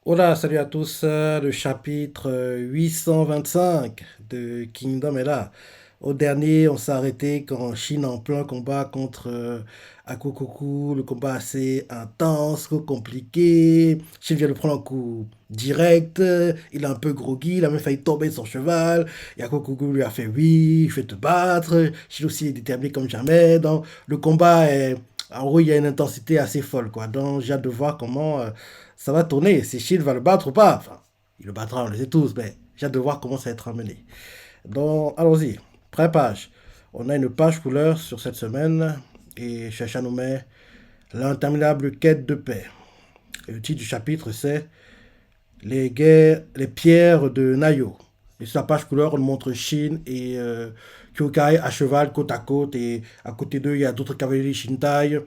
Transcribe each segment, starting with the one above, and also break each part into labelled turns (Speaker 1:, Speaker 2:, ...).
Speaker 1: Hola, salut à tous. Le chapitre 825 de Kingdom est là. Au dernier, on s'est arrêté quand Shin en plein combat contre Akokoku. Le combat assez intense, compliqué. Shin vient de prendre un coup direct. Il est un peu groggy. Il a même failli tomber de son cheval. Et Akokoku lui a fait oui, je vais te battre. Shin aussi est déterminé comme jamais. Donc, le combat est. En gros, il y a une intensité assez folle, quoi. Donc, j'ai hâte de voir comment ça va tourner. Si Shield va le battre ou pas. Enfin, il le battra, on le sait tous, mais j'ai hâte de voir comment ça va être amené. Donc, allons-y. Pré-page. On a une page couleur sur cette semaine et Chacha nous met l'interminable quête de paix. Et le titre du chapitre, c'est les pierres de Nayo. Et sur la page couleur, on montre Shin et Kyokai à cheval côte à côte. Et à côté d'eux, il y a d'autres cavaliers Shintai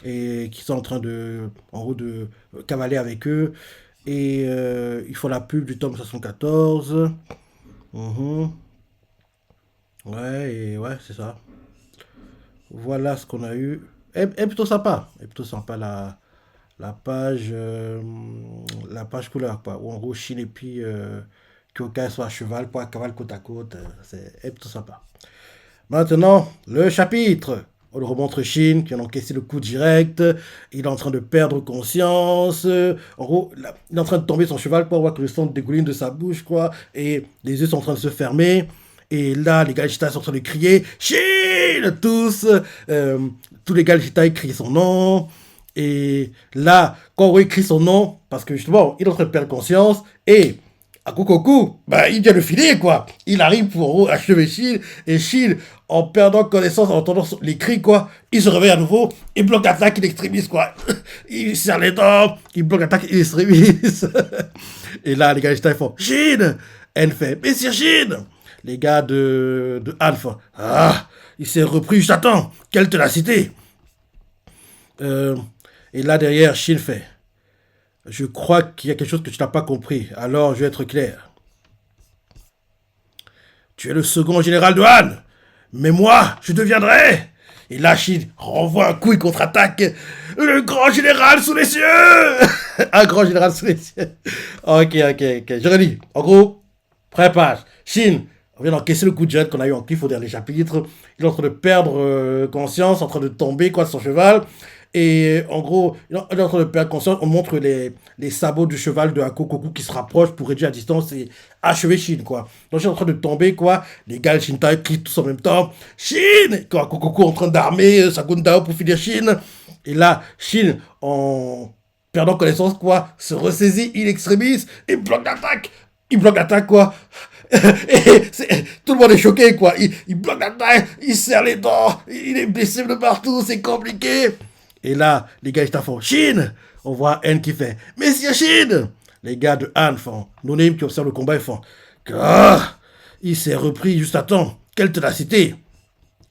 Speaker 1: et qui sont en train de, en gros, de cavaler avec eux. Et ils font la pub du tome 74. Mhm. Ouais, et ouais, c'est ça. Voilà ce qu'on a eu. Et plutôt sympa. Et plutôt sympa la page la page couleur quoi où en gros Chine et puis Kyokai soit à cheval pour un cavale côte à côte c'est plutôt sympa. Maintenant le chapitre, on le remontre Chine qui a encaissé le coup direct, il est en train de perdre conscience, en gros il est en train de tomber son cheval pour voir que le sang dégouline de sa bouche quoi et les yeux sont en train de se fermer. Et là, les Galchitai sont en train de crier Chine tous. euh, Tous les Galchitai crient son nom. Et là, quand on écrit son nom, parce que justement, il est en train de perdre conscience, et à Kokoku, bah, il vient de filer, quoi. Il arrive pour achever Shield, et Shield, en perdant connaissance, en entendant les cris, quoi, il se réveille à nouveau, il bloque l'attaque, il extrémise, quoi. Il serre les dents, il bloque l'attaque, il extrémise. Et là, les gars, ils font Shield. Elle fait Messieurs Shield. Les gars de Alpha, ah, il s'est repris juste à temps. Quelle ténacité. Euh, et là derrière, Shin fait je crois qu'il y a quelque chose que tu n'as pas compris. Alors, je vais être clair. Tu es le second général de Han. Mais moi, je deviendrai. Et là, Shin renvoie un coup et contre-attaque. Le grand général sous les cieux. Un grand général sous les cieux. Ok. Je relis. En gros, prépare. Shin, on vient d'encaisser le coup de jet qu'on a eu en cliff au dernier chapitre. Il est en train de perdre conscience, en train de tomber quoi de son cheval. Et en gros, il est en train de perdre conscience. On montre les sabots du cheval de Hakokoku qui se rapprochent pour réduire la distance et achever Shin, quoi. Donc, il est en train de tomber, quoi. Les gars, Shintai crient tous en même temps. Shin! Quand Hakokoku est en train d'armer sa Gundao pour finir Shin. Et là, Shin, en perdant connaissance, quoi, se ressaisit, il extrémise, il bloque l'attaque. Il bloque l'attaque, quoi. Tout le monde est choqué, quoi. Il bloque l'attaque, il serre les dents, il est blessé de partout, c'est compliqué. Et là, les gars, ils font Chine. On voit N qui fait Monsieur Chine. Les gars de Han font Nonim qui observe le combat, ils font ah, il s'est repris juste à temps. Quelle ténacité.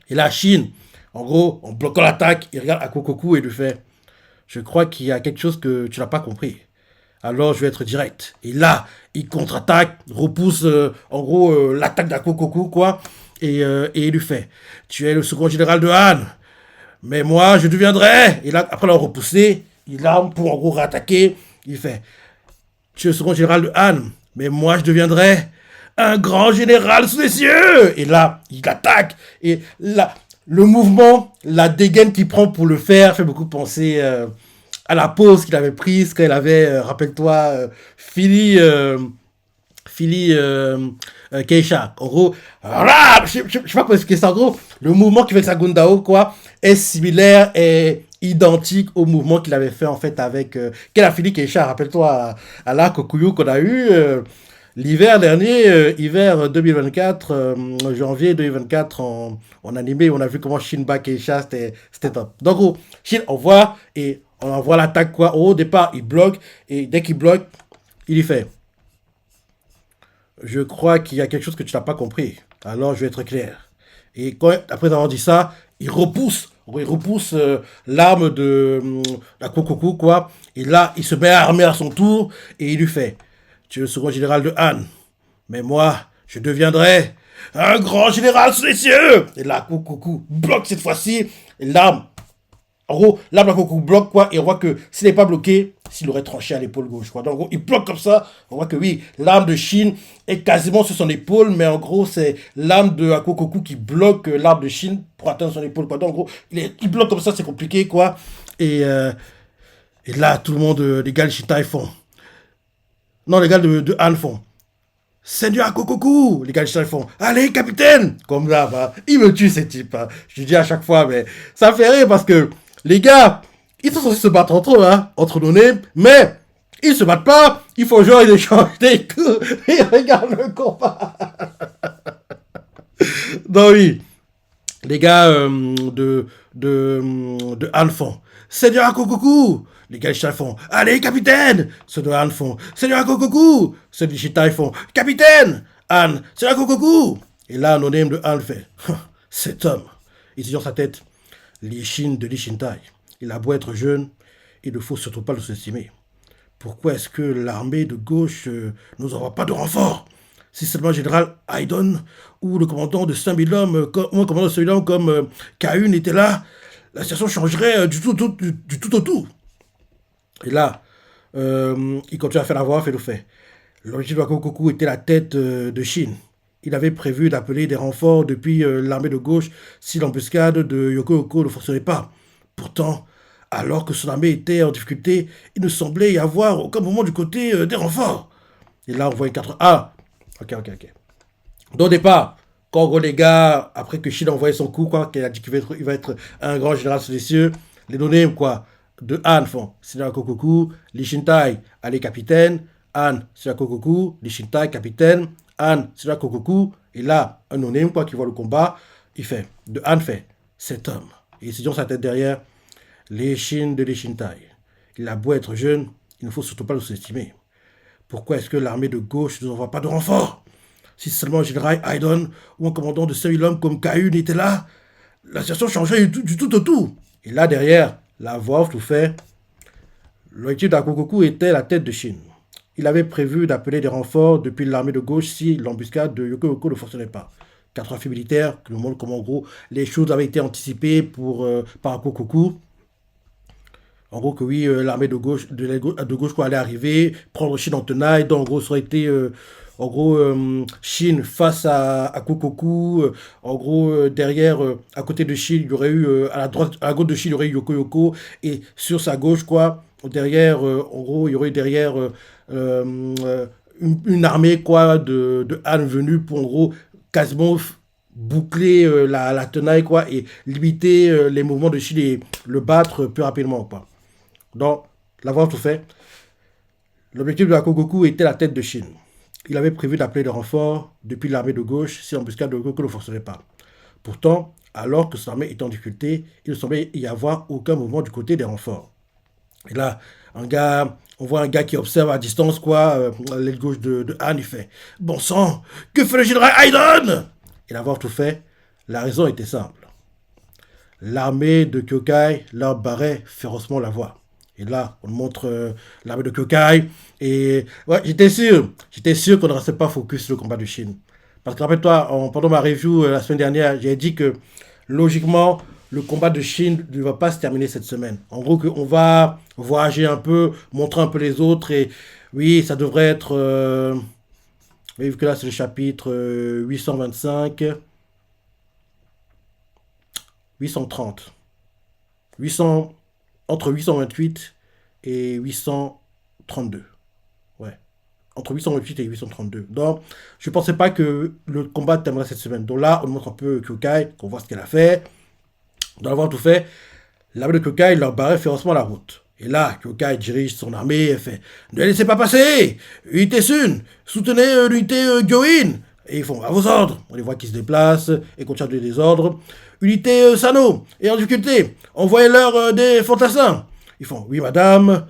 Speaker 1: Et là, Chine, en gros, en bloquant l'attaque, il regarde Akokoku et lui fait je crois qu'il y a quelque chose que tu n'as pas compris. Alors je vais être direct. Et là, il contre-attaque, repousse en gros l'attaque d'Akokoku, quoi. Et il lui fait tu es le second général de Han. Mais moi, je deviendrai. Et là, après l'avoir repoussé, il arme pour en gros réattaquer. Il fait tu es le second général de Han. Mais moi, je deviendrai un grand général sous les cieux. Et là, il attaque. Et là, le mouvement, la dégaine qu'il prend pour le faire fait beaucoup penser à la pause qu'il avait prise quand il avait, rappelle-toi, Philly Keisha. En gros, je sais pas comment expliquer ça. En gros, le mouvement qu'il fait avec sa Gundao, quoi, est similaire et identique au mouvement qu'il avait fait en fait avec quel a Philly Keisha. Rappelle-toi à la Kokuyu qu'on a eu l'hiver dernier, hiver 2024, janvier 2024 en animé, on a vu comment Shinba Keisha c'était top. Donc, gros, Shin envoie et on envoie l'attaque quoi. Au départ, il bloque et dès qu'il bloque, il y fait je crois qu'il y a quelque chose que tu n'as pas compris. Alors je vais être clair. Et quand, après avoir dit ça, il repousse l'arme de la Kokoku, quoi. Et là, il se met à armer à son tour et il lui fait tu es le second général de Han. Mais moi, je deviendrai un grand général sous les cieux. Et là, Kokoku bloque cette fois-ci. Et l'arme, en gros, l'arme à Kokoku bloque, quoi. Et on voit que s'il n'est pas bloqué, s'il aurait tranché à l'épaule gauche, quoi. Donc, en gros, il bloque comme ça. On voit que oui, l'arme de Shin est quasiment sur son épaule, mais en gros, c'est l'arme de Akokoku qui bloque l'arme de Shin pour atteindre son épaule, quoi. Donc, en gros, il bloque comme ça, c'est compliqué, quoi. Et là, tout le monde, les gars de Shitai font. Non, les gars de Han font. Seigneur Akokoku, les gars de Shitai font. Allez, capitaine. Comme là, bah, il me tue, ces types. Hein. Je dis à chaque fois, mais ça fait rire parce que les gars, ils sont censés se battre entre eux, hein, entre nos mais ils se battent pas. Il faut genre, ils échangent des coups. Ils regardent le combat. Donc oui, les gars de Han font. Seigneur Akokoku. Les gars de Shitai font. Allez, capitaine. Ceux de Han font. Seigneur Akokoku. Ceux de Shitai font. Capitaine. Han. Seigneur Akokoku. Et là, nos de Han fait. Cet homme. Il se dit dans sa tête. L'Ishin de l'Ishintai. Il a beau être jeune, il ne faut surtout pas le sous-estimer. Pourquoi est-ce que l'armée de gauche nous envoie pas de renfort? Si seulement le général Haydon ou le commandant de 5000 hommes, ou un commandant de 5000 hommes comme Kahun était là, la situation changerait du tout au tout. Et là, il continue à faire la voix, fait le fait. L'origine de Akokoku était la tête de Shin. Il avait prévu d'appeler des renforts depuis l'armée de gauche si l'embuscade de Yoko ne fonctionnait pas. Pourtant, alors que son armée était en difficulté, il ne semblait y avoir aucun moment du côté des renforts. Et là, on voit une 4. Ah, ok. Donc, au départ, quand en gros, les gars, après que Shin a envoyé son coup, quoi, qu'il a dit qu'il va être un grand général sous les cieux, les données, quoi, de Han font Seigneur Kokoku, Lishintai, allez capitaine, Han, Seigneur Kokoku, Lishintai, capitaine, Han, Seigneur Kokoku, et là, un non quoi, qui voit le combat, il fait, de Han fait, cet homme, et il se dit dans sa tête derrière, les Shin de Lishintai. Il a beau être jeune, il ne faut surtout pas le sous-estimer. Pourquoi est-ce que l'armée de gauche ne nous envoie pas de renfort? Si seulement le général Haydon ou un commandant de 5000 hommes comme Kahun était là, la situation changerait du tout au tout. Et là derrière, la voix off tout fait. L'objectif d'Akokoku était la tête de Shin. Il avait prévu d'appeler des renforts depuis l'armée de gauche si l'embuscade de Yoko ne fonctionnait pas. 4 filles militaires qui nous montrent comment en gros les choses avaient été anticipées par Akokoku. En gros, que oui, l'armée de gauche quoi, allait arriver, prendre Shin en tenaille. Donc, en gros, ça aurait été, Shin face à Kokoku. En gros, derrière, à côté de Shin, il y aurait eu, à la gauche de Shin, il y aurait eu Yoko. Et sur sa gauche, quoi, derrière, en gros, il y aurait eu derrière une armée, quoi, de Han venue pour, en gros, quasiment boucler la tenaille, quoi, et limiter les mouvements de Shin et le battre plus rapidement, quoi. Donc, l'avoir tout fait, l'objectif de Akokoku était la tête de Shin. Il avait prévu d'appeler des renforts depuis l'armée de gauche si l'embuscade de Akokoku ne fonctionnait pas. Pourtant, alors que son armée était en difficulté, il ne semblait y avoir aucun mouvement du côté des renforts. Et là, on voit un gars qui observe à distance, quoi, l'aile gauche de Han, il fait « Bon sang, que fait le général Haydon ?» Et l'avoir tout fait, la raison était simple. L'armée de Kyokai leur barrait férocement la voie. Et là, on montre l'armée de Kyokai. Et ouais, j'étais sûr qu'on ne restait pas focus sur le combat de Shin. Parce que rappelle-toi, pendant ma review la semaine dernière, j'ai dit que logiquement, le combat de Shin ne va pas se terminer cette semaine. En gros, on va voyager un peu, montrer un peu les autres. Et oui, ça devrait être... vu que là, c'est le chapitre 825, 830. 800... Entre 828 et 832. Ouais. Entre 828 et 832. Donc, je ne pensais pas que le combat terminerait cette semaine. Donc là, on montre un peu Kyokai, qu'on voit ce qu'elle a fait. Dans l'avoir tout fait, l'armée de Kyokai leur barrait férocement la route. Et là, Kyokai dirige son armée et fait « Ne laissez pas passer! Unité Sun! Soutenez l'unité Gyoin! » Et ils font « À vos ordres !» On les voit qui se déplacent et continuent à donner des ordres. Unité Sano est en difficulté. Envoyez-leur des fantassins. Ils font oui madame.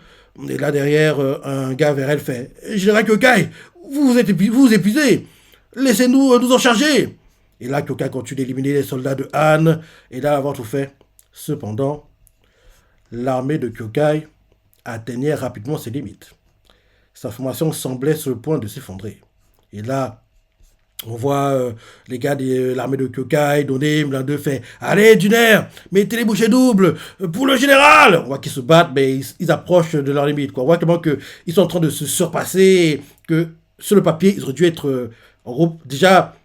Speaker 1: Et là derrière, un gars vers elle fait Général Kyokai, vous vous épuisez. Laissez-nous nous en charger. Et là Kyokai continue d'éliminer les soldats de Han. Et là avoir tout fait. Cependant, l'armée de Kyokai atteignait rapidement ses limites. Sa formation semblait sur le point de s'effondrer. Et là, On voit les gars de l'armée de Kyokai donner, l'un d'eux fait allez, Duner, mettez les bouchées doubles pour le général. On voit qu'ils se battent, mais ils approchent de leur limite, quoi. On voit comment qu'ils sont en train de se surpasser, que sur le papier, ils auraient dû être, en gros, déjà,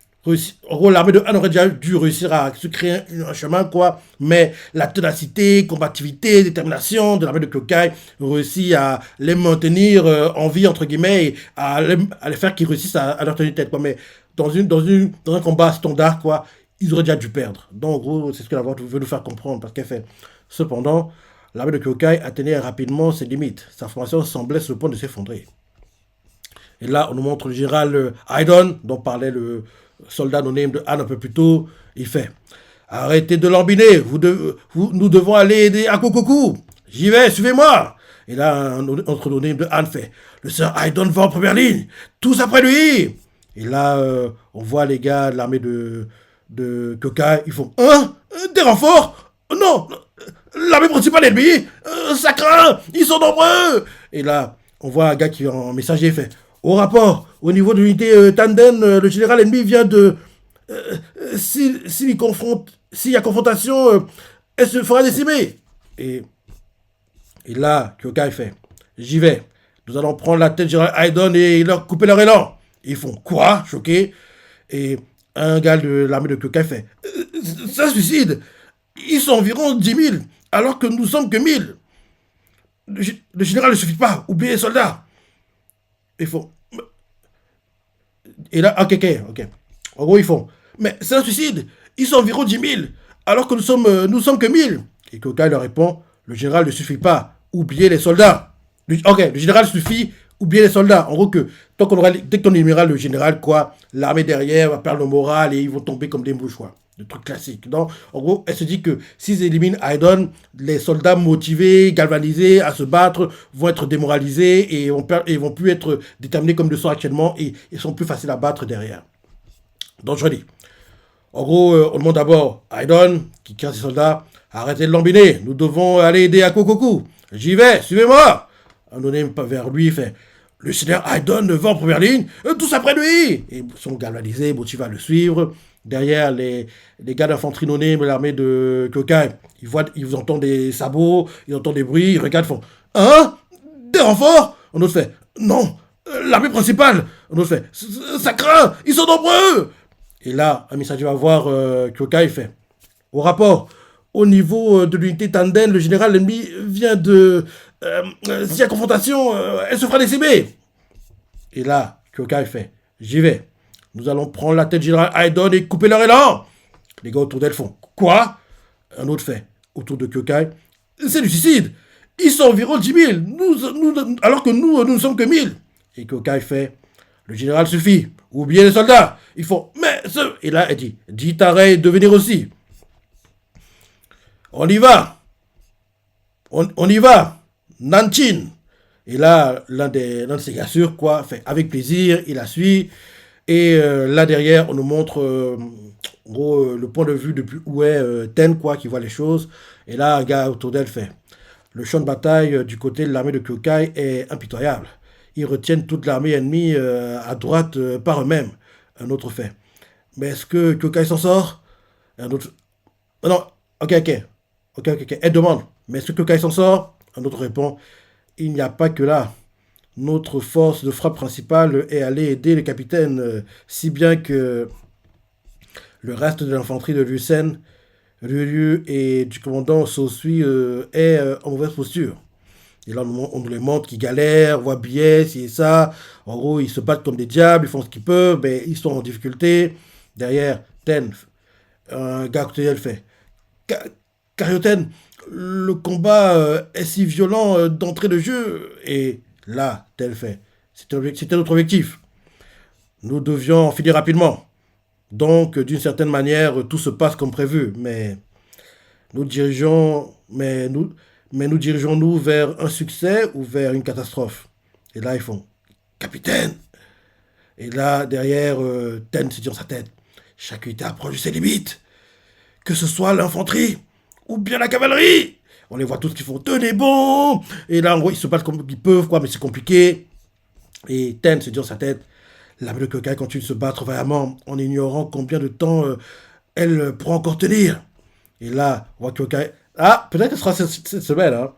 Speaker 1: en gros, l'armée de Han aurait déjà dû réussir à se créer un chemin, quoi. Mais la ténacité, combativité, détermination de l'armée de Kyokai réussit à les maintenir en vie, entre guillemets, et à les faire qu'ils réussissent à leur tenir tête, quoi. Mais dans un combat standard, quoi, ils auraient déjà dû perdre. Donc, en gros, c'est ce que la voix veut nous faire comprendre, parce qu'elle fait. Cependant, l'armée de Kyokai atteignait rapidement ses limites. Sa formation semblait sur le point de s'effondrer. Et là, on nous montre le général Haydon, dont parlait le soldat nommé de Han un peu plus tôt. Il fait arrêtez de lambiner, nous devons aller aider Akokoku. J'y vais, suivez-moi. Et là, un autre nommé de Han fait le sœur Haydon va en première ligne, tous après lui. Et là, on voit les gars de l'armée de Kyokai, ils font des renforts. Non, l'armée principale ennemie, ça craint, ils sont nombreux. Et là, on voit un gars qui en messager fait au rapport, au niveau de l'unité Tanden, le général ennemi vient de. S'il y a confrontation, elle se fera décimer. Et, et là, Kyokai fait j'y vais. Nous allons prendre la tête du général Haydon et leur couper leur élan. Ils font quoi, choqués. Et un gars de l'armée de Kyokai fait ça suicide. Ils sont environ 10 000, alors que nous sommes que 1000. Le général ne suffit pas. Oubliez les soldats. Ils font. Et là, ok. En gros, ils font. Mais c'est un suicide. Ils sont environ 10 000, alors que nous sommes que 1000. Et Kyokai leur répond le général ne suffit pas. Oubliez les soldats. Ok, le général suffit. Oubliez les soldats. En gros, dès qu'on éliminera le général, quoi, l'armée derrière va perdre le moral et ils vont tomber comme des mouches, quoi. Le truc classique. Donc, en gros, elle se dit que s'ils éliminent Haydon, les soldats motivés, galvanisés à se battre, vont être démoralisés et vont plus être déterminés comme ils le sont actuellement et ils sont plus faciles à battre derrière. Donc, je redis. En gros, on demande d'abord à Haydon, qui crie à ses soldats, arrêtez de lambiner, nous devons aller aider Akokoku. J'y vais, suivez-moi. Un donné vers lui fait le seigneur Haydon va en première ligne, tous après lui. Et ils sont galvanisés, motivés à le suivre. Derrière, les gars d'infanterie non nés de l'armée de Kyokai, ils entendent des sabots, ils entendent des bruits, ils regardent, ils font des renforts. Un autre fait non, l'armée principale. Un autre fait ça craint, ils sont nombreux. Et là, un messager va voir Kyokai, il fait au rapport, au niveau de l'unité Tanden, le général ennemi vient de. S'il y a confrontation, elle se fera décimer. Et là, Kyokai fait j'y vais. Nous allons prendre la tête du général Haydon et couper leur élan. Les gars autour d'elle font quoi? Un autre fait autour de Kyokai c'est du suicide. Ils sont environ 10 000, alors que nous ne sommes que 1000. Et Kyokai fait le général suffit. Oubliez les soldats. Ils font mais ce. Et là, elle dit dites à Rei de venir aussi. On y va. On y va. Nanchin. Et là, l'un de ses gars sûrs, quoi, fait avec plaisir, il la suit. Et là derrière, on nous montre en gros, le point de vue depuis où est Ten, quoi, qui voit les choses. Et là, un gars autour d'elle fait le champ de bataille du côté de l'armée de Kyokai est impitoyable. Ils retiennent toute l'armée ennemie à droite par eux-mêmes. Un autre fait mais est-ce que Kyokai s'en sort? Un autre. Non, ok. Elle demande mais est-ce que Kyokai s'en sort? Un autre répond il n'y a pas que là. Notre force de frappe principale est allée aider le capitaine, si bien que le reste de l'infanterie de Lucen, Ryu et du commandant Sosui est en mauvaise posture. Et là, on nous les montre qu'ils galèrent, voient billet, ci et ça. En gros, ils se battent comme des diables, ils font ce qu'ils peuvent, mais ils sont en difficulté. Derrière, Ten, un gars à côté d'elle fait Karyoten, le combat est si violent d'entrée de jeu. Et là, tel fait. C'était notre objectif. Nous devions en finir rapidement. Donc, d'une certaine manière, tout se passe comme prévu. Mais nous dirigeons-nous vers un succès ou vers une catastrophe? Et là, ils font capitaine. Et là, derrière, Ten se dit dans sa tête chaque unité approche de ses limites. Que ce soit l'infanterie ou bien la cavalerie. On les voit tous qui font tenez bon. Et là, en gros, ils se battent comme ils peuvent, quoi, mais c'est compliqué. Et Ten se dit dans sa tête L'armée de Kyokai continue de se battre vaillamment en ignorant combien de temps elle pourra encore tenir. Et là, on voit Kyokai. Ah, peut-être que ce sera cette semaine, hein.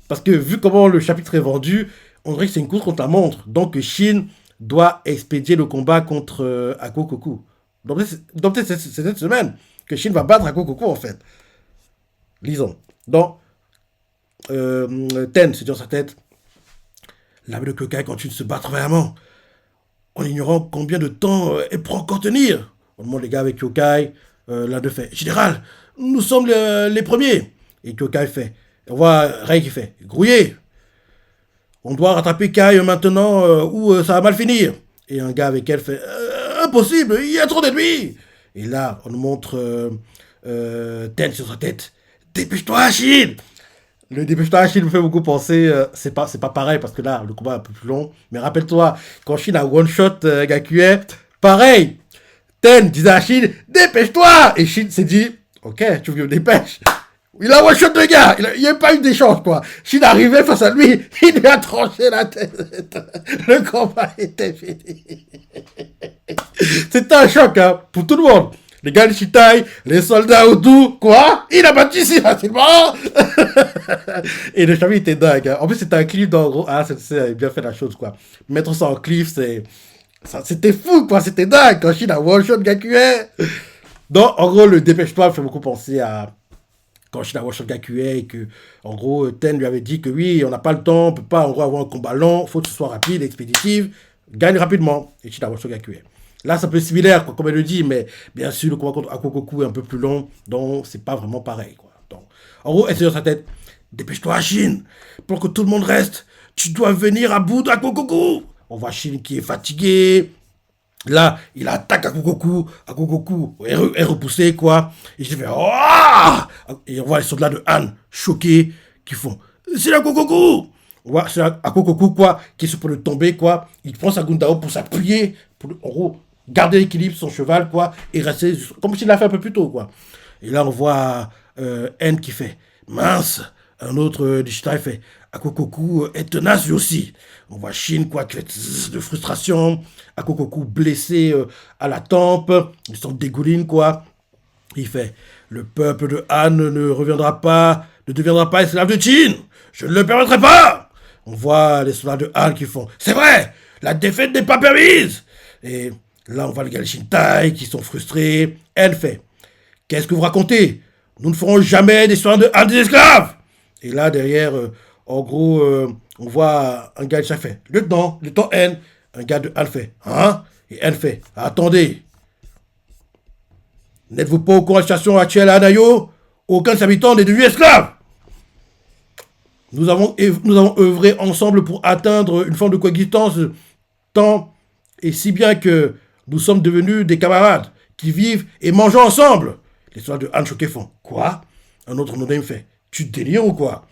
Speaker 1: Parce que vu comment le chapitre est vendu, on dirait que c'est une course contre la montre. Donc Shin doit expédier le combat contre Akokoku. Donc peut-être c'est cette semaine que Shin va battre Akokoku en fait. Lisons. Donc, Ten se dit dans sa tête, l'armée de Kyokai continue de se battre vraiment, en ignorant combien de temps elle pourra encore tenir. On demande les gars avec Kyokai, l'un d'eux fait, Général, nous sommes les premiers. Et Kyokai fait, on voit Rei qui fait, grouillé, on doit rattraper Kai maintenant ou ça va mal finir. Et un gars avec elle fait, impossible, il y a trop d'ennemis. Et là, on nous montre Ten sur sa tête, dépêche-toi, Shin. Le dépêche-toi, Shin me fait beaucoup penser. C'est pas pareil parce que là, le combat est un peu plus long. Mais rappelle-toi, quand Shin a one-shot Gakue, pareil. Ten disait à Shin, dépêche-toi. Et Shin s'est dit, ok, tu veux que je me dépêche. Il a one-shot le gars. Il n'y a pas eu d'échange, quoi. Shin arrivait face à lui, il lui a tranché la tête. Le combat était fini. C'était un choc, hein, pour tout le monde. Les gars de Shitai, les soldats autour, quoi? Il a battu si facilement. Et le chapitre était dingue. Hein. En plus, c'était un cliff dans gros. Ah, c'est bien fait la chose, quoi. Mettre ça en cliff, c'était fou, quoi. C'était dingue. Quand Shin a one-shot Gakue. Donc, en gros, le dépêche-toi me fait beaucoup penser à quand Shin a one-shot Gakue et que, en gros, Ten lui avait dit que oui, on n'a pas le temps, on peut pas en gros avoir un combat long, faut que ce soit rapide, expéditif, gagne rapidement. Et Shin a one-shot Gakue. Là, c'est un peu similaire, quoi, comme elle le dit, mais bien sûr, le combat contre Akokoku est un peu plus long, donc c'est pas vraiment pareil, quoi. Donc, en gros, elle se dit dans sa tête, dépêche-toi, Shin, pour que tout le monde reste, tu dois venir à bout d'Akokoku. On voit Shin qui est fatigué. Là, il attaque Akokoku est repoussé, quoi. Et je fais, oh! Et on voit les soldats de Han choqués qui font, c'est Akokoku! On voit c'est Akokoku, quoi, qui est sur le tomber, quoi. Il prend sa Gundao pour s'appuyer, pour, en gros, garder l'équilibre, son cheval, quoi, et rester, comme s'il l'a fait un peu plus tôt, quoi. Et là, on voit N qui fait, mince, un autre du Shitai fait, Akokoku est tenace lui aussi. On voit Shin, quoi, qui fait de frustration, Akokoku blessé à la tempe, il s'en dégouline, quoi. Il fait, le peuple de Han ne deviendra pas esclave de Jin. Je ne le permettrai pas. On voit les soldats de Han qui font, c'est vrai, la défaite n'est pas permise. Et là, on voit les gars de Shintai qui sont frustrés. Elle fait, qu'est-ce que vous racontez? Nous ne ferons jamais des soldats de Han des esclaves. Et là, derrière, en gros, on voit un gars de Shintai fait, lieutenant N. Un gars de Han fait, hein? Et N fait, attendez. N'êtes-vous pas au courant de la situation actuelle à Anayo? Aucun des habitants n'est devenu esclave. Nous avons œuvré ensemble pour atteindre une forme de coexistence tant et si bien que nous sommes devenus des camarades qui vivent et mangent ensemble. Les soldats de Han choqués font, quoi? Un autre no-name fait, tu délires ou quoi?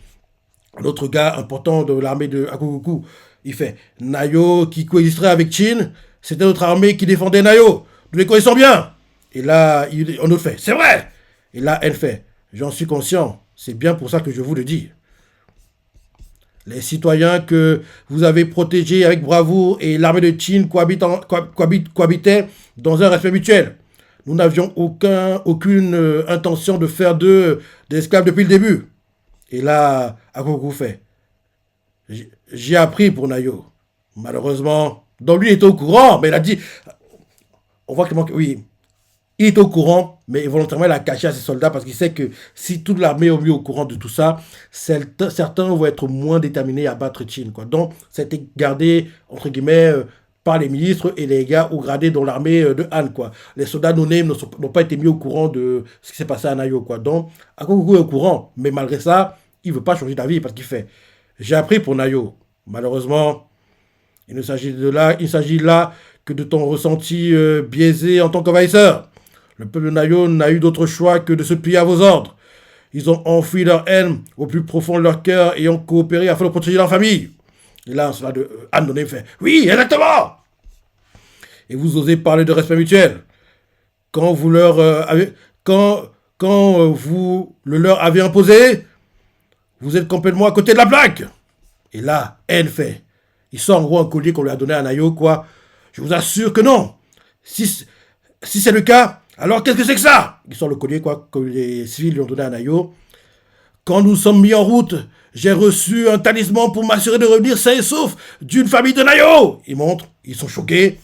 Speaker 1: Un autre gars important de l'armée de Akokoku, il fait, Nayo qui coexisterait avec Chin, c'était notre armée qui défendait Nayo. Nous les connaissons bien. Et là, un autre fait, c'est vrai. Et là, elle fait, j'en suis conscient. C'est bien pour ça que je vous le dis. Les citoyens que vous avez protégés avec bravoure et l'armée de Qin cohabitaient dans un respect mutuel. Nous n'avions aucune intention de faire d'eux des esclaves depuis le début. Et là, Akoku fait, j'ai appris pour Nayo. Malheureusement, donc lui il était au courant, mais il a dit, on voit qu'il manque, oui, il est au courant, mais volontairement il a caché à ses soldats parce qu'il sait que si toute l'armée est mis au courant de tout ça, certains vont être moins déterminés à battre Qin, quoi. Donc, ça a été gardé, entre guillemets, par les ministres et les gars au gradé dans l'armée de Han, quoi. Les soldats no-name n'ont pas été mis au courant de ce qui s'est passé à Nayo, quoi. Donc, Akoku est au courant, mais malgré ça, il ne veut pas changer d'avis parce qu'il fait, j'ai appris pour Nayo. Malheureusement, il s'agit là que de ton ressenti biaisé en tant qu'envahisseur. Le peuple de Nayo n'a eu d'autre choix que de se plier à vos ordres. Ils ont enfoui leur haine au plus profond de leur cœur et ont coopéré afin de protéger leur famille. Et là, cela de Han no-name fait, oui, exactement. Et vous osez parler de respect mutuel. Quand vous vous le leur avez imposé, vous êtes complètement à côté de la plaque. Et là, N fait, il sort en gros un collier qu'on lui a donné à Nayo, quoi. Je vous assure que non. Si c'est le cas, alors qu'est-ce que c'est que ça? Il sort le collier quoi, que les civils lui ont donné à Nayo. Quand nous sommes mis en route, j'ai reçu un talisman pour m'assurer de revenir sain et sauf d'une famille de Nayo. Ils montrent, ils sont choqués.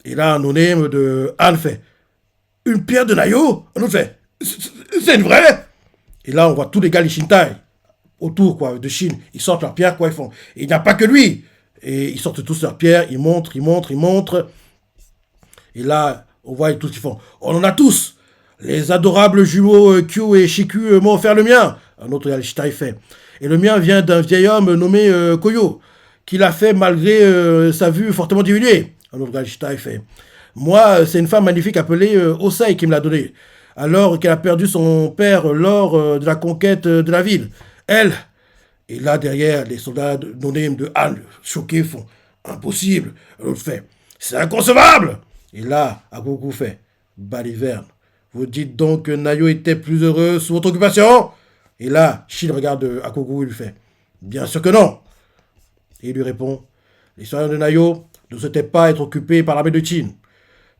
Speaker 1: Et là, un no-name de Han fait une pierre de Nayo. Un autre fait c'est une vraie. Et là, on voit tous les gars, les Shintai, autour quoi, de Chine. Ils sortent leurs pierres, quoi, ils font. Et il n'y a pas que lui. Et ils sortent tous leurs pierres, ils montrent, ils montrent, ils montrent. Et là, on voit tous qu'ils font. On en a tous. Les adorables jumeaux Q et Shiku m'ont offert le mien. Un autre Yalishita fait. Et le mien vient d'un vieil homme nommé Koyo, qui l'a fait malgré sa vue fortement diminuée. Un autre Yalishita fait. Moi, c'est une femme magnifique appelée Osei qui me l'a donné, alors qu'elle a perdu son père lors de la conquête de la ville. Elle, et là derrière, les soldats non-name de Han, choqués, font impossible. L'autre fait c'est inconcevable. Et là, Agogo fait baliverne. Vous dites donc que Nayo était plus heureux sous votre occupation? Et là, Shin regarde Agogo et lui fait bien sûr que non. Et il lui répond les soldats de Nayo ne souhaitaient pas être occupés par l'armée de Qin.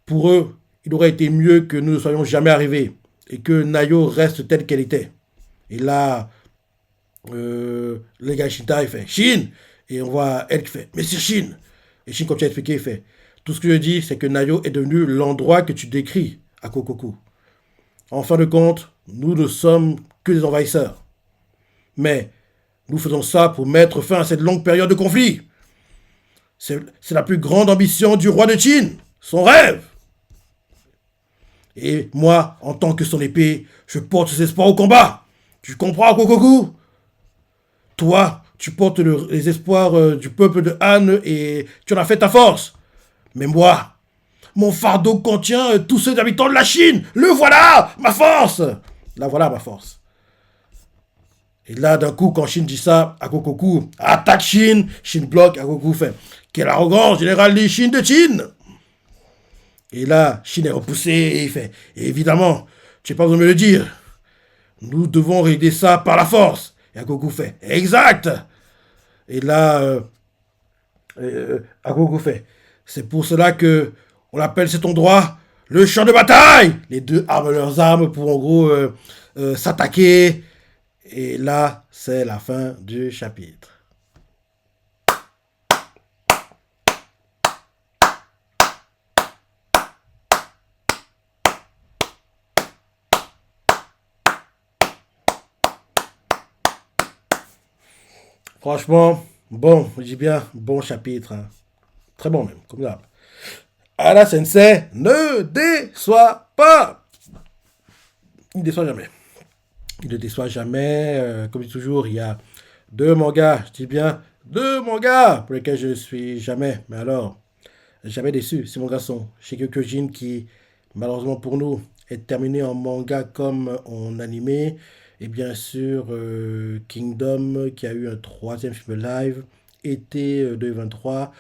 Speaker 1: Pour eux, il aurait été mieux que nous ne soyons jamais arrivés et que Nayo reste telle qu'elle était. Et là, le gars Shinta, il fait Shin. Et on voit elle qui fait mais c'est Shin. Et Shin continue à expliquer, il fait tout ce que je dis, c'est que Nayo est devenu l'endroit que tu décris à Kokoku. En fin de compte, nous ne sommes que des envahisseurs. Mais nous faisons ça pour mettre fin à cette longue période de conflit. C'est la plus grande ambition du roi de Qin, son rêve. Et moi, en tant que son épée, je porte ses espoirs au combat. Tu comprends, Kokoku? Toi, tu portes les espoirs du peuple de Han et tu en as fait ta force. Mais moi, mon fardeau contient tous ces habitants de la Chine. Le voilà, ma force. Là, voilà ma force. Et là, d'un coup, quand Shin dit ça, Akokoku attaque Shin. Shin bloque, Akokoku fait quelle arrogance, général Li Shin de Qin. Et là, Shin est repoussé et il fait et évidemment, tu n'as pas besoin de me le dire. Nous devons régler ça par la force. Et Akokoku fait exact. Et là, Akokoku fait c'est pour cela que on appelle cet endroit le champ de bataille. Les deux arment leurs armes pour en gros s'attaquer. Et là, c'est la fin du chapitre. Franchement, bon, je dis bien, bon chapitre. Hein. Très bon même, comme ça. Hara Sensei ne déçoit pas. Il ne déçoit jamais. Il ne déçoit jamais. Comme je dis toujours, il y a deux mangas, je dis bien deux mangas pour lesquels je ne suis jamais, mais alors, jamais déçu. C'est mon garçon, Shingeki Kyojin, qui, malheureusement pour nous, est terminé en manga comme en animé. Et bien sûr, Kingdom, qui a eu un troisième film live, été 2023,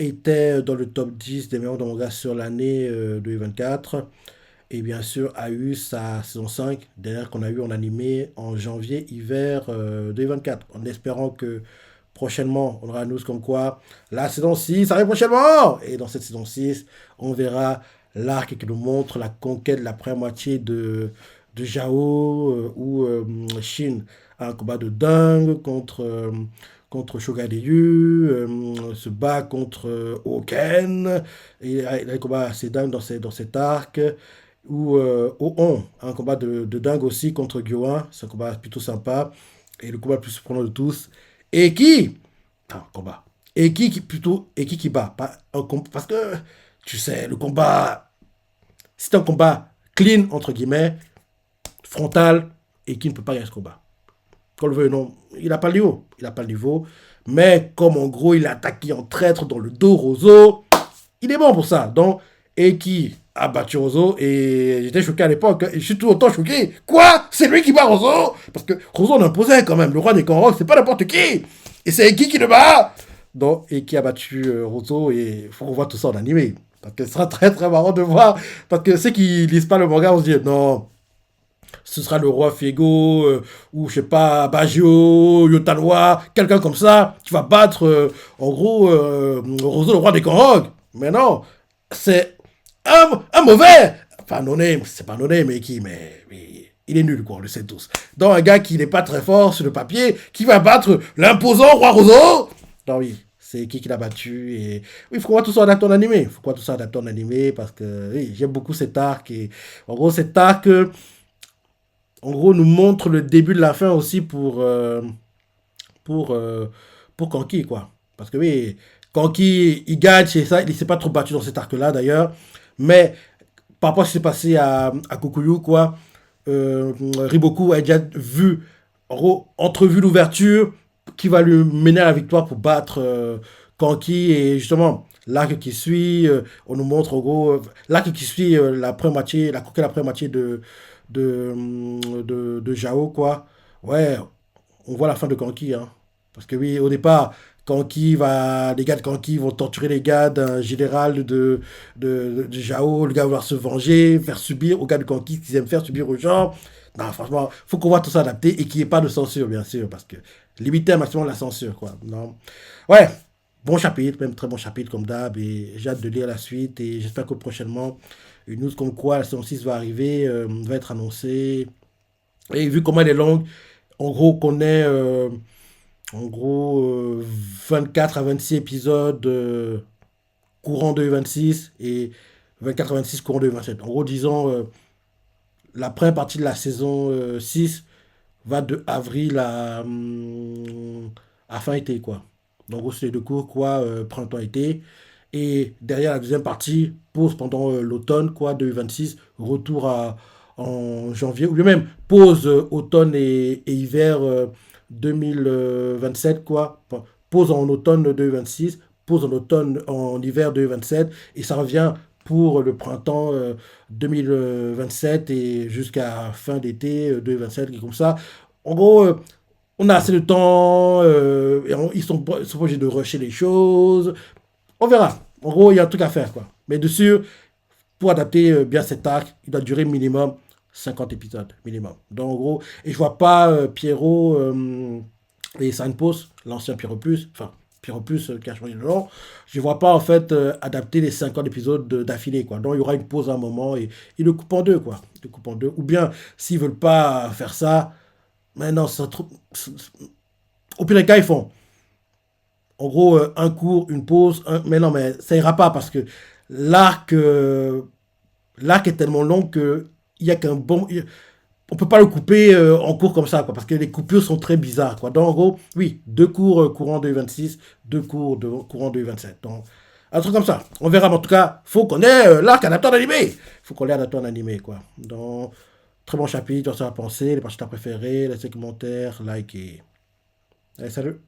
Speaker 1: était dans le top 10 des meilleurs mangas sur l'année 2024. Et bien sûr, a eu sa saison 5, dernière qu'on a eu en animé en janvier-hiver 2024. En espérant que prochainement, on aura une news comme quoi la saison 6 arrive prochainement. Et dans cette saison 6, on verra l'arc qui nous montre la conquête de la première moitié de Jao, où Shin a un combat de dingue contre Shogun Ryu, se bat contre Oken, et il a un combat assez dingue dans cet arc, ou Oon, un combat de dingue aussi contre Gyoan, c'est un combat plutôt sympa, et le combat le plus surprenant de tous, et qui, enfin, combat, et qui bat, pas parce que, tu sais, le combat, c'est un combat clean, entre guillemets, frontal, et qui ne peut pas gagner ce combat. Qu'on le veuille, non, il n'a pas le niveau. Il n'a pas le niveau. Mais comme en gros, il a attaqué en traître dans le dos Rozo, il est bon pour ça. Donc, et qui a battu Rozo, et j'étais choqué à l'époque, et je suis tout autant choqué. Quoi? C'est lui qui bat Rozo? Parce que Rozo en imposait quand même. Le roi des Kanroks, c'est pas n'importe qui. Et c'est Eki qui le bat. Donc, Eki a battu Rozo, et il faut qu'on voit tout ça en animé. Parce que ce sera très très marrant de voir. Parce que ceux qui lisent pas le manga, on se dit, non. ce sera le roi Fiego, ou je sais pas, Baggio, Yotanwa, quelqu'un comme ça, qui va battre, en gros, Roseau, le roi des Korogs. Mais non, c'est un mauvais, enfin no-name, c'est pas no-name, mais il est nul, quoi, on le sait tous. Donc un gars qui n'est pas très fort sur le papier, qui va battre l'imposant roi Roseau. Non, oui, c'est qui l'a battu. Et oui, il faut qu'on tout ça adapter en animé. Il faut qu'on tout ça adapter en animé parce que oui, j'aime beaucoup cet arc. Et en gros, cet arc, en gros, nous montre le début de la fin aussi pour, euh, pour Kanki, quoi. Parce que oui, Kanki, il gagne, c'est ça, il s'est pas trop battu dans cet arc-là d'ailleurs. Mais par rapport à ce qui s'est passé à Kokuyu, quoi, Riboku a déjà vu, en gros, entrevu l'ouverture qui va lui mener à la victoire pour battre Kanki. Et justement, l'arc qui suit, on nous montre en gros, l'arc qui suit la première moitié, la première moitié de Jao, quoi. Ouais, on voit la fin de Kanki, hein. Parce que oui, au départ, les gars de Kanki vont torturer les gars d'un général de Jao. Le gars va vouloir se venger, faire subir aux gars de Kanki ce qu'ils aiment faire subir aux gens. Non, franchement, faut qu'on voit tout ça adapté et qu'il n'y ait pas de censure, bien sûr, parce que limiter un maximum la censure, quoi. Non. Ouais, bon chapitre, même très bon chapitre comme d'hab, et j'ai hâte de lire la suite, et j'espère que prochainement, une news comme quoi la saison 6 va arriver, va être annoncée. Et vu comment elle est longue, en gros, qu'on est en gros 24 à 26 épisodes courant 2026 et 24 à 26 courant 2027. En gros, disons, la première partie de la saison 6 va de avril à fin été, quoi. Donc, en gros, c'est les deux cours, quoi, printemps-été. Et derrière la deuxième partie, pause pendant l'automne, quoi, 2026, retour en janvier, ou bien même pause automne et hiver 2027, quoi. Enfin, pause en automne 2026, pause en automne, en hiver 2027, et ça revient pour le printemps 2027 et jusqu'à fin d'été 2027, et comme ça. En gros, on a assez de temps, ils sont pas obligés de rusher les choses. On verra. En gros, il y a un truc à faire, quoi. Mais dessus, pour adapter bien cet arc, il doit durer minimum 50 épisodes, minimum. Donc, en gros, et je vois pas Pierrot et Signpost, l'ancien Pierrot Plus, enfin, Pierrot Plus qui a changé de nom, je vois pas, en fait, adapter les 50 épisodes d'affilée, quoi. Donc, il y aura une pause à un moment et ils le coupent en deux, quoi. Ils le coupent en deux. Ou bien, s'ils veulent pas faire ça, maintenant, au pire des cas, ils font en gros, un cours, une pause, mais non, mais ça ira pas parce que l'arc, euh, l'arc est tellement long que il y a qu'un bon, on peut pas le couper en cours comme ça, quoi, parce que les coupures sont très bizarres, quoi. Donc, en gros, oui, deux cours courant 2026, deux cours courant 2027. Donc, un truc comme ça. On verra, mais en tout cas, faut qu'on ait l'arc adapté en animé. Faut qu'on l'ait adapté en animé, quoi. Donc, très bon chapitre, on s'en a pensé, les parties préférées, les commentaires, like et... Allez, salut!